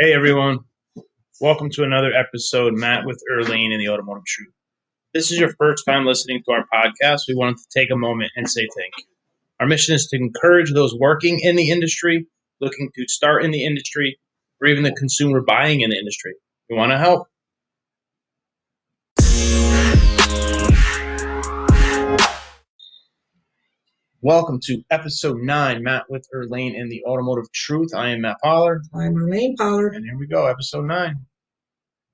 Hey everyone, welcome to another episode, Matt with Erlane and the Automotive Truth. This is your first time listening to our podcast. We wanted to take a moment and say thank you. Our mission is to encourage those working in the industry, looking to start in the industry, or even the consumer buying in the industry. We want to help. Welcome to episode 9, Matt with Erlane and the Automotive Truth. I am Matt Pollard. I'm Erlane Pollard. And here we go, episode 9.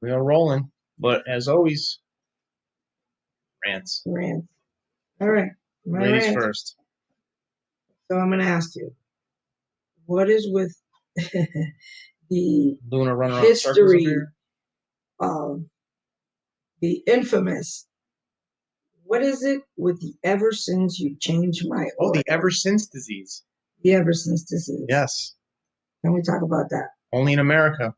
We are rolling, but as always, rants. All right. Ladies first. So I'm going to ask you, what is with the history of the infamous, what is it with the ever since you changed my oil? Oh, the ever since disease. The ever since disease. Yes. Can we talk about that? Only in America.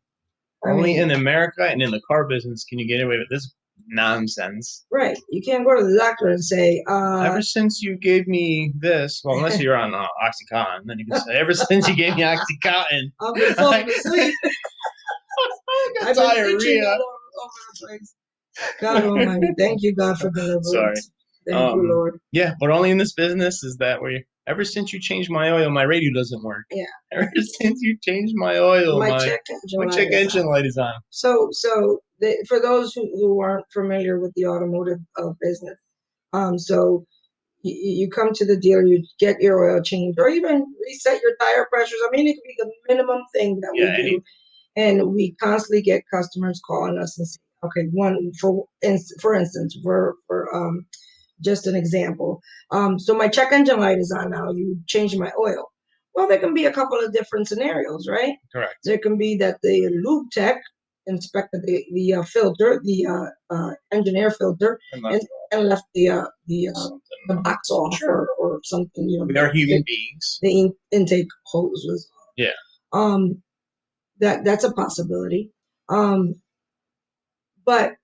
Only in America and in the car business can you get away with this nonsense. Right. You can't go to the doctor and say, ever since you gave me this, well, unless you're on Oxycontin, then you can say, ever since you gave me Oxycontin. I've been falling asleep. I got diarrhea. All over the place. God almighty. Thank you, God, for deliverance. Sorry. Thank you, Lord. Yeah, but only in this business is that where ever since you changed my oil, my radio doesn't work. Yeah. Ever since you changed my oil, my check engine light is on. So for those who aren't familiar with the automotive business, so you come to the dealer, you get your oil changed, or even reset your tire pressures. I mean, it could be the minimum thing that we do. And we constantly get customers calling us and saying, okay, for instance, just an example. So my check engine light is on now. You changed my oil. Well, there can be a couple of different scenarios, right? Correct. There can be that the lube tech inspected the filter, the engine air filter, and left the box off, sure, or something. You know, we are human beings. The intake hose was off. Yeah. That's a possibility. But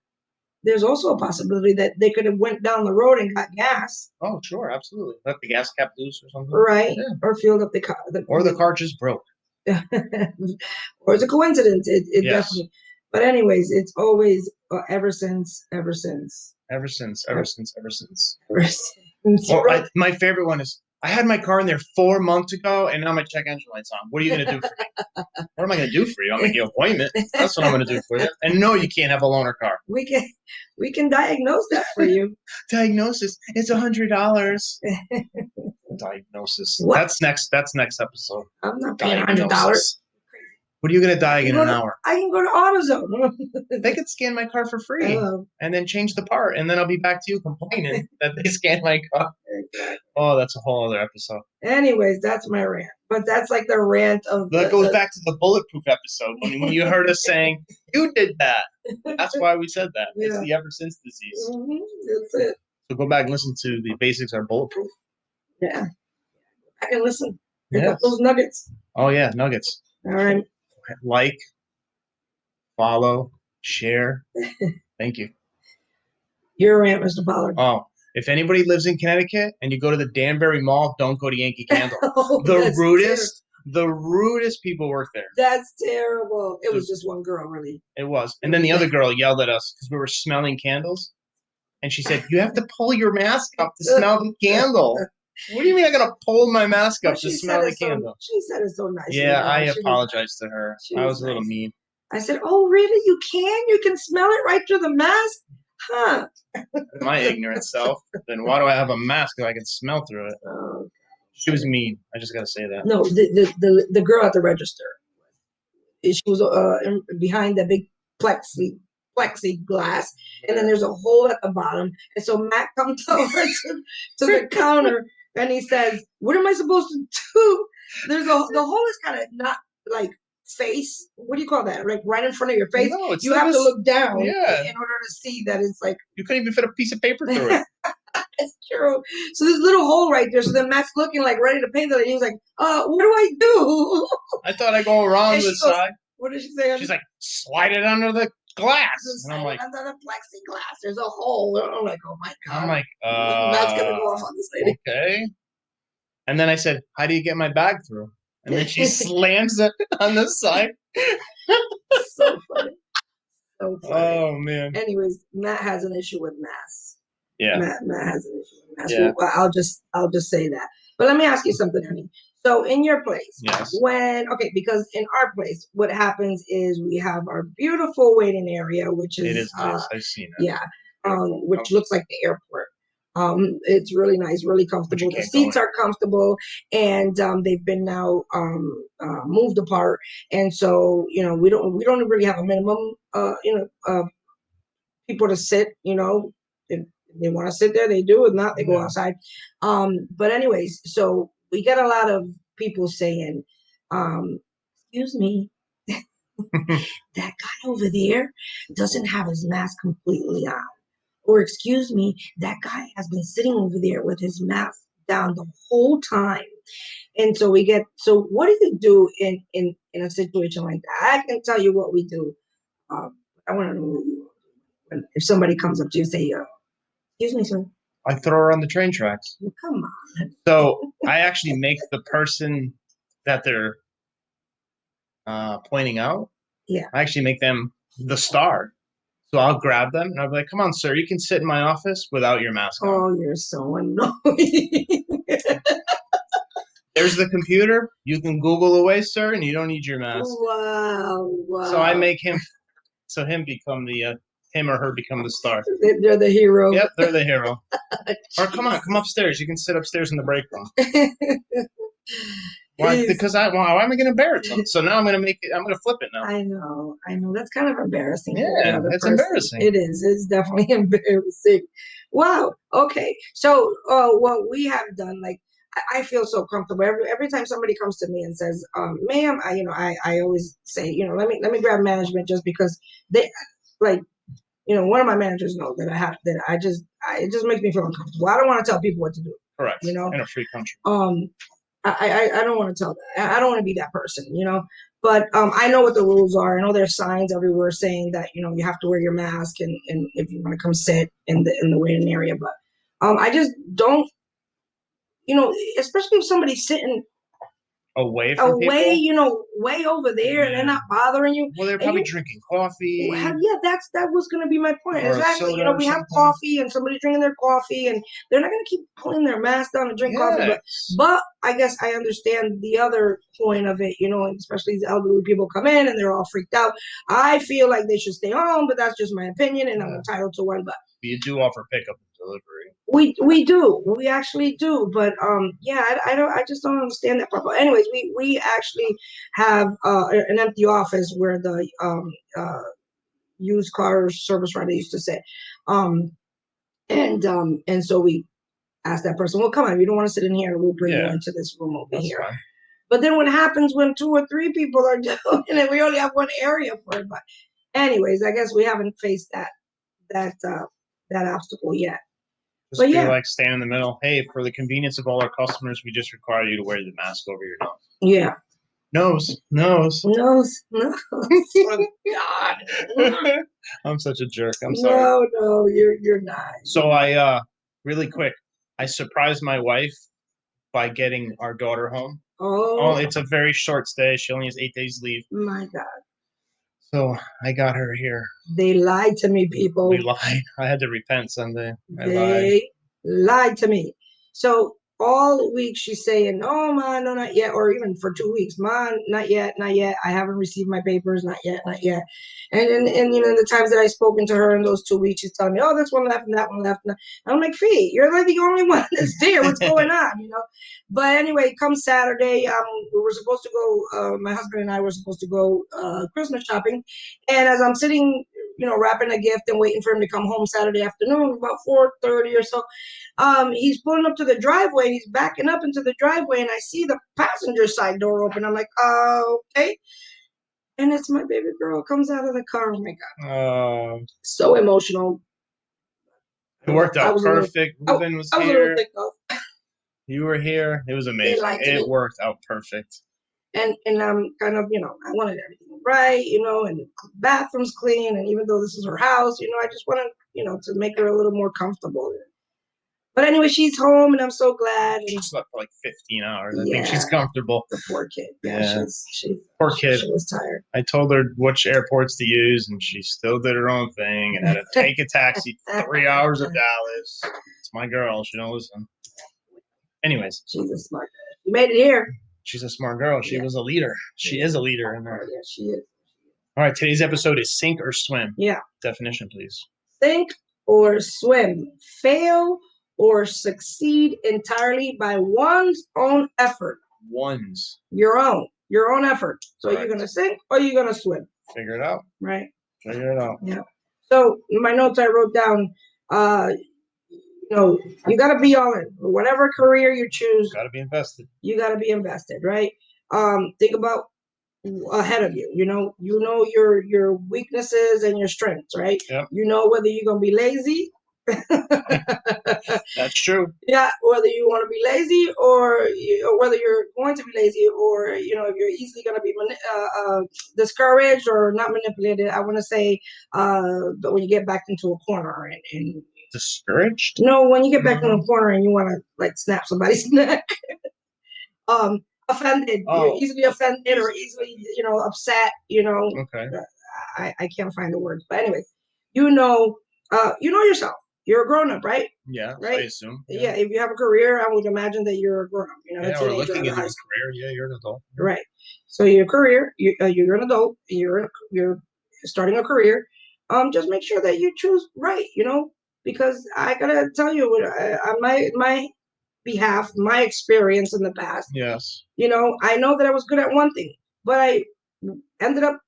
there's also a possibility that they could have went down the road and got gas. Oh, sure, absolutely. Left the gas cap loose or something. Right, yeah. Or filled up the car. Or the car just broke. Or it's a coincidence. It yes. Definitely. But anyways, it's always ever since. Ever since. Right. My favorite one is, I had my car in there 4 months ago, and now my check engine light's on. What are you going to do for me? What am I going to do for you? I'm going to get an appointment. That's what I'm going to do for you. And no, you can't have a loaner car. We can diagnose that for you. Diagnosis. It's $100. Diagnosis. What? That's next episode. I'm not paying $100. What are you going to die in an hour? I can go to AutoZone. They could scan my car for free and then change the part, and then I'll be back to you complaining that they scanned my car. Exactly. Oh, that's a whole other episode. Anyways, that's my rant. But that's like the rant of... That goes back to the bulletproof episode when you heard us saying, you did that. That's why we said that. Yeah. It's the ever since disease. Mm-hmm. That's it. So go back and listen to the basics are bulletproof. Yeah. I can listen. Yes. Those nuggets. Oh, yeah, nuggets. All right. Like, follow, share. Thank you. You're a rant, Mr. Pollard. Oh, if anybody lives in Connecticut and you go to the Danbury Mall, don't go to Yankee Candle. The rudest people work there. That's terrible. It was just one girl, really. It was. And then the other girl yelled at us because we were smelling candles. And she said, you have to pull your mask up to smell the candle. What do you mean I got to pull my mask up to smell the candle? She said it so nice. Yeah, I apologized to her. I was a little mean. I said, oh, really? You can? You can smell it right through the mask? Huh. My ignorant self. Then why do I have a mask if I can smell through it? Oh, she was mean. I just got to say that. No, the girl at the register. She was behind that big plexiglass, and then there's a hole at the bottom. And so Matt comes over to the counter, and he says, what am I supposed to do? The hole is kind of not like face. What do you call that? Like right in front of your face? No, you have to look down in order to see that it's like... You couldn't even fit a piece of paper through it. It's true. So this little hole right there. So then Matt's looking like ready to paint it. And he was like, what do I do? I thought I'd go around the side. What did she say? She's like, slide it under the glass. And I'm like, under the plexiglass, there's a hole. I'm like, oh my God. I'm like, Matt's gonna go off on this lady. Okay. And then I said, how do you get my bag through? And then she slams it on the side. So funny. So funny. Oh man. Anyways, Matt has an issue with masks. Yeah. Matt has an issue with masks. Yeah. Well, I'll just say that. But let me ask you something, honey. So in your place, Yes. because in our place, what happens is we have our beautiful waiting area, which is It is nice. I've seen it. yeah, which looks like the airport. It's really nice, really comfortable. The seats are comfortable, and they've been now moved apart, and so we don't really have a minimum people to sit. If they want to sit there, they do. If not, they go outside. But anyways, so we get a lot of people saying, "Excuse me, that guy over there doesn't have his mask completely on." Or excuse me, that guy has been sitting over there with his mask down the whole time. And so what do you do in a situation like that? I can tell you what we do. I want to know if somebody comes up to you and say, excuse me, sir. I throw her on the train tracks. Well, come on. So I actually make the person that they're pointing out. Yeah. I actually make them the star. So I'll grab them and I'll be like, "Come on, sir, you can sit in my office without your mask on." Oh, you're so annoying. There's the computer. You can Google away, sir, and you don't need your mask. Wow. So I make him become him or her become the star. They're the hero. Yep, they're the hero. Or come upstairs. You can sit upstairs in the break room. Why? Because why am I going to embarrass them? So now I'm going to flip it now. I know. That's kind of embarrassing. Yeah, it's embarrassing. It is. It's definitely embarrassing. Wow. Okay. So, what we have done, like, I feel so comfortable every time somebody comes to me and says, "Ma'am," I always say, let me grab management just because they, like, one of my managers know that it just makes me feel uncomfortable. I don't want to tell people what to do. Correct. In a free country. I don't want to tell that. I don't want to be that person, But I know what the rules are. I know there's signs everywhere saying that you have to wear your mask and if you want to come sit in the waiting area. But I just don't, especially if somebody's sitting away from people? Way over there, and they're not bothering you. Well, they're probably drinking coffee. Yeah, that was going to be my point. Exactly. We have something. coffee, and somebody's drinking their coffee, and they're not going to keep pulling their mask down and drink coffee. But I guess I understand the other point of it, especially these elderly people come in and they're all freaked out. I feel like they should stay home, but that's just my opinion, and I'm entitled to one. But you do offer pickup and delivery. We do. We actually do. But I just don't understand that part. But anyways, we actually have an empty office where the used car service writer used to sit. And so we asked that person, well, come on, you don't want to sit in here, we'll bring you into this room over here. Fine. But then what happens when 2 or 3 people are doing it and we only have one area for it? But anyways, I guess we haven't faced that obstacle yet. Just be like, stand in the middle. Hey, for the convenience of all our customers, we just require you to wear the mask over your nose. Yeah. Nose. Oh, God. I'm such a jerk. I'm sorry. No, you're not. So I really quick, I surprised my wife by getting our daughter home. Oh, it's a very short stay. She only has 8 days leave. My God. So I got her here. They lied to me, people. We lied. I had to repent Sunday. They lied to me. So all week she's saying, "Oh, Ma, no, not yet," or even for 2 weeks, "Ma, not yet, not yet. I haven't received my papers, not yet, not yet." And the times that I've spoken to her in those 2 weeks, she's telling me, "Oh, this one left and that one left." And I'm like, "Fee, you're like the only one that's there. What's going on?" But anyway, come Saturday, we were supposed to go. My husband and I were supposed to go Christmas shopping, and as I'm sitting, wrapping a gift and waiting for him to come home Saturday afternoon, about 4:30 or so. He's pulling up to the driveway. He's backing up into the driveway, and I see the passenger side door open. I'm like, okay. And it's my baby girl comes out of the car. Oh, my God. So emotional. It worked out perfect. Ruben was here. You were here. It was amazing. It worked out perfect. And I'm kind of, I wanted everything right, and the bathroom's clean. And even though this is her house, I just wanted, to make her a little more comfortable. But anyway, she's home, and I'm so glad. She And slept for like 15 hours. I think yeah, she's comfortable. the poor kid. Yeah, Poor kid. She was tired. I told her which airports to use, and she still did her own thing and had to take a taxi 3 hours of Dallas. It's my girl. She don't listen. Anyways. She's a smart girl. She made it here. She's a smart girl. She was a leader. She is a leader in there. Yeah, she is. All right, today's episode is sink or swim. Yeah. Definition, please. Sink or swim. Fail or succeed entirely by one's own effort. Your own effort. So Correct. You're going to sink or you're going to swim. Figure it out. Right. Figure it out. Yeah. So in my notes I wrote down, you got to be all in. Whatever career you choose. Got to be invested. You got to be invested, right? Think about ahead of you. You know your weaknesses and your strengths, right? Yep. You know whether you're going to be lazy. That's true. Yeah, whether you want to be lazy or whether you're going to be lazy, or if you're easily going to be discouraged or not manipulated. I want to say, but when you get back into a corner and discouraged. No, when you get back in a corner and you want to like snap somebody's neck. Offended. You're easily offended or easily upset. Okay. I can't find the words, but anyway, you know yourself. You're a grown up, right? Yeah, right. I assume. Yeah, if you have a career, I would imagine that you're a grown up. Yeah, or looking into a career. Yeah, you're an adult. Right. So your career, you're an adult. You're starting a career. Just make sure that you choose right. Because I gotta tell you, on my behalf, my experience in the past. Yes. I know that I was good at one thing, but I ended up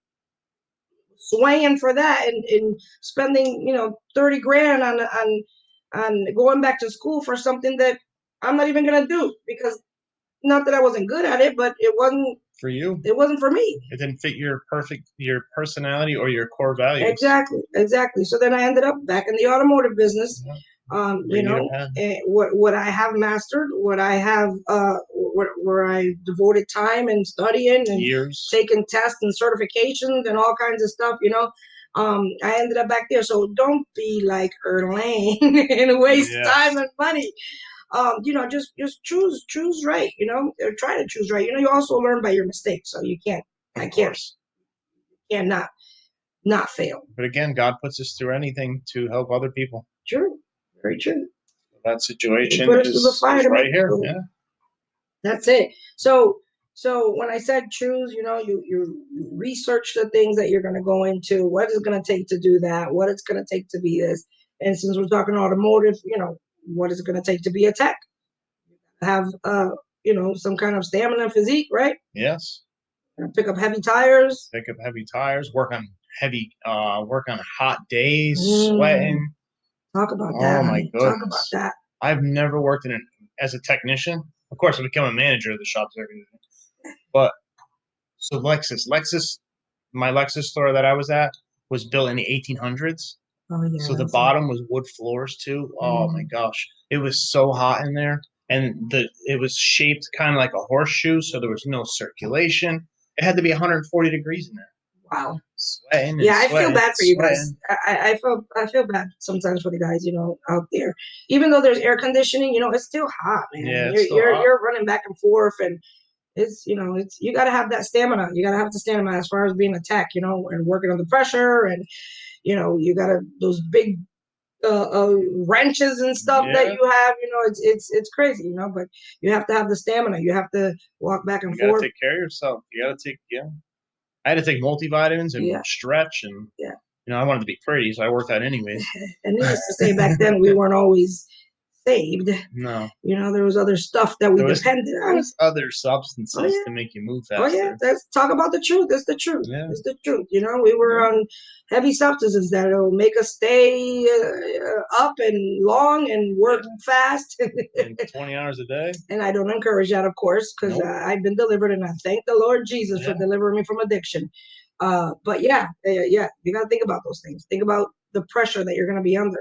swaying for that and spending 30 grand on going back to school for something that I'm not even gonna do, because not that I wasn't good at it, but it wasn't for you. It wasn't for me. It didn't fit your personality or your core values. Exactly. So then I ended up back in the automotive business. Yeah. What I have mastered, what I have, where I devoted time and studying and years, taking tests and certifications and all kinds of stuff. I ended up back there. So don't be like Erlane and waste time and money. Just choose right. Or try to choose right. You also learn by your mistakes, so you can't. Not fail. But again, God puts us through anything to help other people. True. Very true. That situation is right here. Yeah. That's it. So when I said choose, you research the things that you're going to go into, what it's going to take to do that, what it's going to take to be this. And since we're talking automotive, what is it going to take to be a tech? Have, some kind of stamina, physique, right? Yes. Pick up heavy tires. Work on hot days, sweating. Talk about that. Oh my goodness. Talk about that. I've never worked as a technician. Of course, I became a manager of the shop. But so Lexus, my Lexus store that I was at was built in the 1800s. Oh yeah. So the bottom was wood floors too. Oh my gosh, it was so hot in there, and it was shaped kind of like a horseshoe, so there was no circulation. It had to be 140 degrees in there. Wow. Sweating. I feel bad for you guys. I feel bad sometimes for the guys, out there. Even though there's air conditioning, it's still hot, man. Yeah, you're running back and forth, and it's you got to have that stamina. You got to have the stamina as far as being a tech, and working under pressure, and you got to those big wrenches and stuff that you have. It's crazy, but you have to have the stamina. You have to walk back and forth. You got to take care of yourself. You got to take I had to take multivitamins and stretch, and I wanted to be pretty, so I worked out anyways. And needless to say, back then we weren't always saved. No. There was other stuff that we depended on. There was other substances to make you move faster. Oh yeah, let's talk about the truth. That's the truth. Yeah. It's the truth. We were on heavy substances that will make us stay up and long and work fast. And 20 hours a day. And I don't encourage that, of course, because I've been delivered, and I thank the Lord Jesus for delivering me from addiction. But you got to think about those things. Think about the pressure that you're going to be under,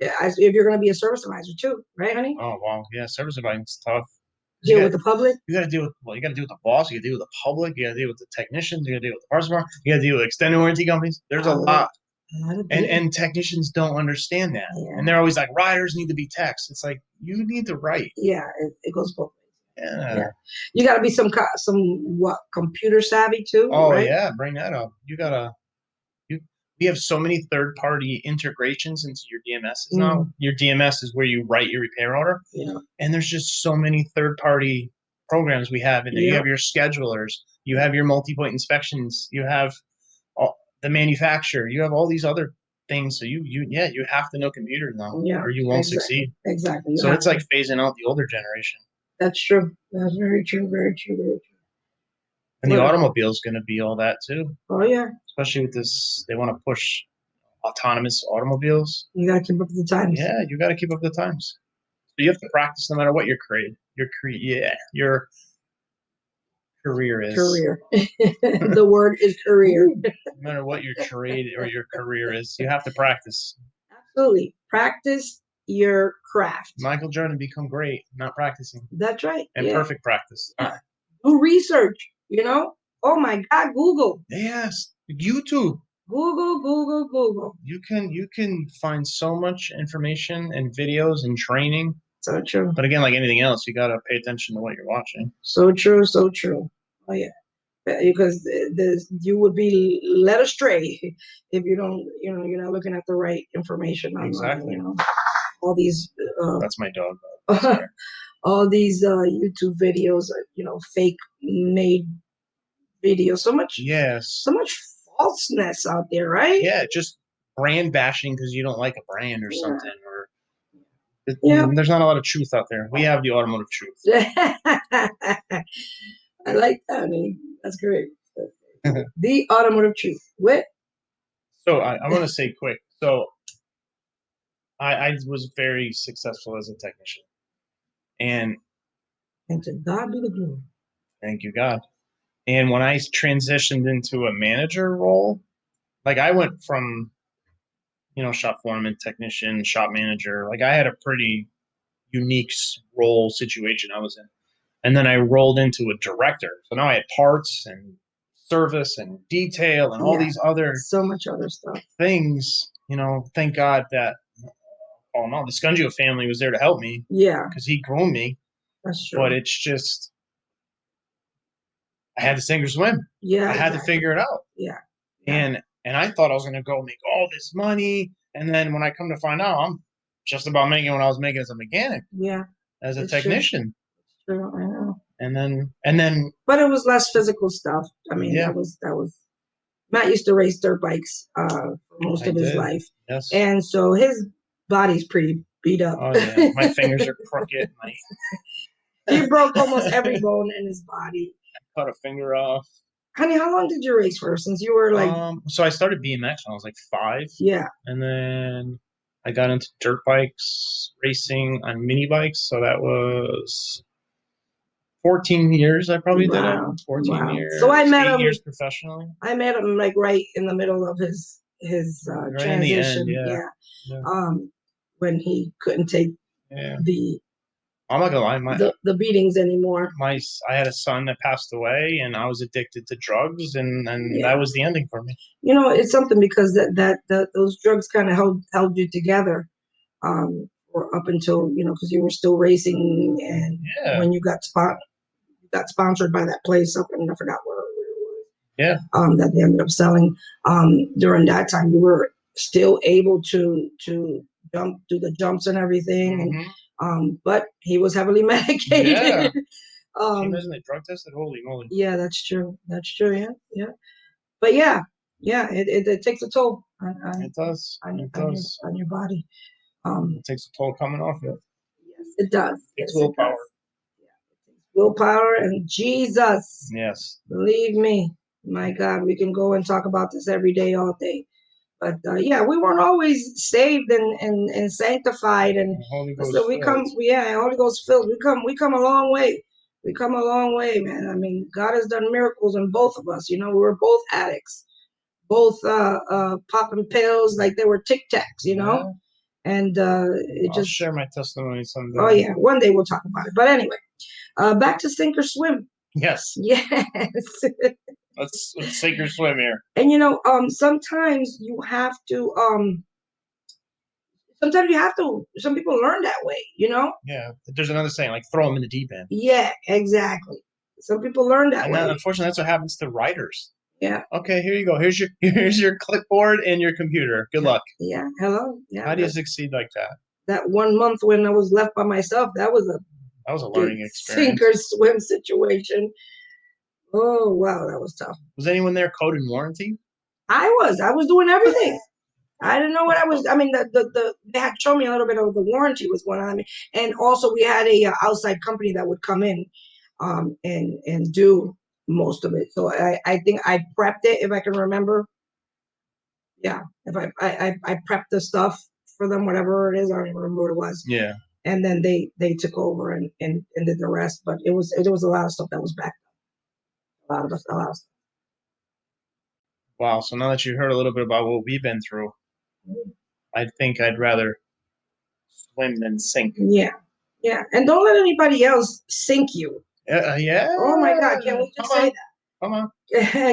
if you're going to be a service advisor too, right, honey? Oh, wow. Yeah, service advisor is tough. Deal with the public. You got to deal with the boss. You got to deal with the public. You got to deal with the technicians. You got to deal with the parts department. You got to deal with extended warranty companies. There's a lot. A lot of dealers. And technicians don't understand that. Yeah. And they're always like, riders need to be techs. It's like, you need to write. Yeah, it goes both ways. Yeah. You got to be some what, computer savvy too, Oh, right? yeah, bring that up. We have so many third-party integrations into your DMSs now. Your DMS is where you write your repair order. Yeah. And there's just so many third-party programs we have in there. You have your schedulers, you have your multi-point inspections, you have the manufacturer, you have all these other things. So you have to know computers now, or you won't succeed. Exactly. So it's like phasing out the older generation. That's true. That's very true. Very true. Very true. And the automobile is going to be all that too. Oh yeah. Especially with this, they want to push autonomous automobies. You got to keep up with the times. Yeah, you got to keep up with the times. So you have to practice no matter what your your career is. Career. The word is career. No matter what your trade or your career is, you have to practice. Absolutely. Practice your craft. Michael Jordan become great, not practicing. That's right. And perfect practice. Do research, Oh my God, Google. Yes. YouTube. Google. You can find so much information and videos and training. So true. But again, like anything else, you got to pay attention to what you're watching. So true. Oh yeah, because you would be led astray if you don't, you're not looking at the right information online. Exactly. All these. That's my dog. All these YouTube videos, fake made videos. So much. Yes. So much falseness out there, right? Yeah, just brand bashing because you don't like a brand or something, or there's not a lot of truth out there. We have the automotive truth. I like that. I mean, that's great. The automotive truth. What? So I want to say quick. So I was very successful as a technician, and to God be the glory. Thank you, God. And when I transitioned into a manager role, like I went from, shop foreman, technician, shop manager. Like I had a pretty unique role situation I was in. And then I rolled into a director. So now I had parts and service and detail and all these other so much other stuff. Things, thank God that the Scungio family was there to help me. Yeah. Because he groomed me. That's true. But it's just I had to sink or swim. Yeah. I had to figure it out. Yeah. And I thought I was gonna go make all this money. And then when I come to find out, I'm just about making what I was making as a mechanic. Yeah. As a technician. True. I know. And then but it was less physical stuff. I mean, that was Matt used to race dirt bikes for most of his life. Yes. And so his body's pretty beat up. Oh yeah. My fingers are crooked. He broke almost every bone in his body. I cut a finger off. Honey, how long did you race for? Since you were like so I started BMX when I was like 5. Yeah. And then I got into dirt bikes, racing on mini bikes. So that was 14 years I probably did it. 14 years. So I met him years professionally. I met him like right in the middle of his right transition. In the end, yeah. When he couldn't take the I'm not gonna lie, the beatings anymore. I had a son that passed away, and I was addicted to drugs, and that was the ending for me. It's something because that those drugs kind of held you together, or up until because you were still racing, and when you got sponsored by that place up in I forgot where it was. Yeah. That they ended up selling. During that time, you were still able to do the jumps and everything, mm-hmm. But he was heavily medicated. Yeah. Can you imagine they drug tested? Holy moly. Yeah, that's true. Yeah. But it takes a toll it does. On your body. It takes a toll coming off it. Yes, it does. It's willpower. It takes willpower and Jesus. Yes. Believe me, my God, we can go and talk about this every day, all day. But we weren't always saved and sanctified, and so we come. Holy Ghost filled. We come a long way. We come a long way, man. I mean, God has done miracles in both of us. We were both addicts, both popping pills like they were Tic Tacs, And I'll share my testimony someday. Oh yeah, one day we'll talk about it. But anyway, back to sink or swim. Yes. Yes. Let's sink or swim here. And sometimes you have to. Sometimes you have to. Some people learn that way. Yeah. There's another saying, like throw them in the deep end. Yeah, exactly. Some people learn that And way. unfortunately, that's what happens to writers. Yeah. Okay, here you go. Here's your clipboard and your computer. Good luck. Yeah. Hello. Yeah. How do you succeed like that? That 1 month when I was left by myself, that was a learning experience. Sink or swim situation. Oh wow, that was tough. Was anyone there code and warranty? I was doing everything. I didn't know what I was. I mean, they had shown me a little bit of the warranty was going on, and also we had a outside company that would come in, and do most of it. So I think I prepped it, if I can remember. Yeah, if I prepped the stuff for them, whatever it is, I don't even remember what it was. Yeah. And then they took over and did the rest. But it was a lot of stuff that was backed up. A lot of stuff. Wow. So now that you heard a little bit about what we've been through, I think I'd rather swim than sink. Yeah. Yeah. And don't let anybody else sink you. Yeah. Oh my God. Can we just say that? Come on.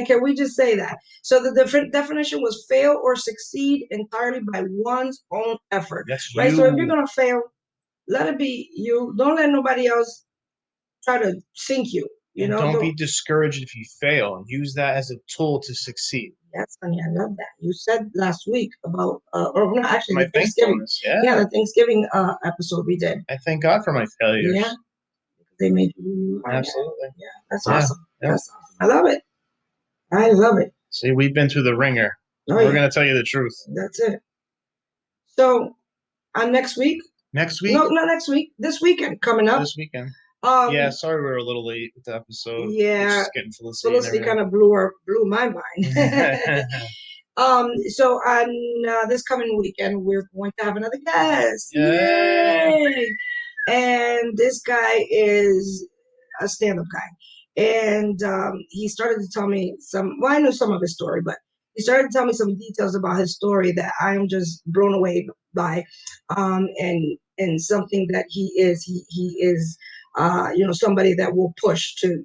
Can we just say that? So the definition was fail or succeed entirely by one's own effort. That's right. You. So if you're going to fail, let it be you. Don't let nobody else try to sink you. Don't be discouraged if you fail. Use that as a tool to succeed. Yes, honey, I love that. You said last week about, or not actually, my Thanksgiving. Yeah, the Thanksgiving episode we did. I thank God for my failures. Yeah, they made you. Absolutely. Yeah, that's awesome. Yeah. That's awesome. I love it. I love it. See, we've been through the ringer. We're going to tell you the truth. That's it. So, next week. Next week? No, not next week. This weekend coming up. This weekend. Yeah, sorry we were a little late with the episode. Yeah, Felicity kind of blew my mind. So on this coming weekend, we're going to have another guest. Yay! And this guy is a stand-up guy, and he started to tell me I knew some of his story, but he started to tell me some details about his story that I am just blown away by, and something that he is somebody that will push to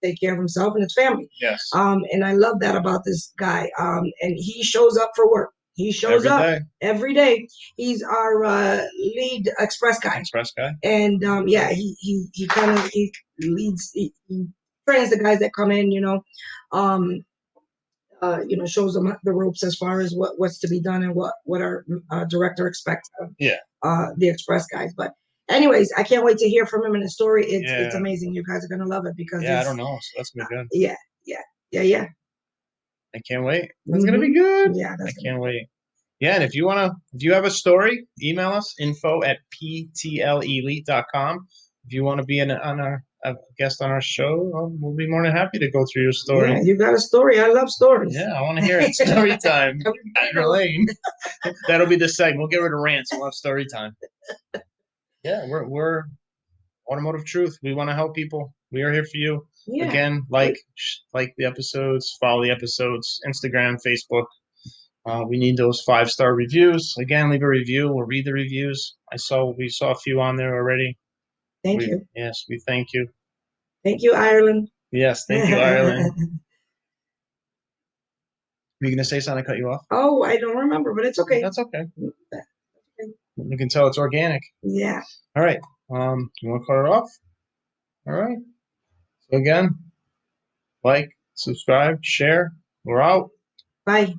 take care of himself and his family. Yes. And I love that about this guy. And he shows up for work. He shows up every day. He's our lead express guy. And he kind of leads. He trains the guys that come in. Shows them the ropes as far as what's to be done and what our director expects of the express guys. But anyways, I can't wait to hear from him in his story. It's amazing. You guys are gonna love it because I don't know. So that's gonna be good. Yeah. I can't wait. That's gonna be good. Yeah, I can't wait. Yeah, and if you have a story, email us info@ptlelite.com. If you want to be a guest on our show, we'll be more than happy to go through your story. Yeah, you got a story. I love stories. Yeah, I want to hear it. Story time. That'll be the segment. We'll get rid of rants. We'll have story time. Yeah, we're Automotive Truth. We want to help people. We are here for you. Yeah. Again, like the episodes, follow the episodes, Instagram, Facebook. We need those 5-star reviews. Again, leave a review. We'll read the reviews. We saw a few on there already. Thank you. Yes, we thank you. Thank you, Ireland. Yes, thank you, Ireland. Were you going to say something? I cut you off? Oh, I don't remember, but it's okay. That's okay. You can tell it's organic. Yeah. All right. You want to cut it off? All right. So again, like, subscribe, share. We're out. Bye.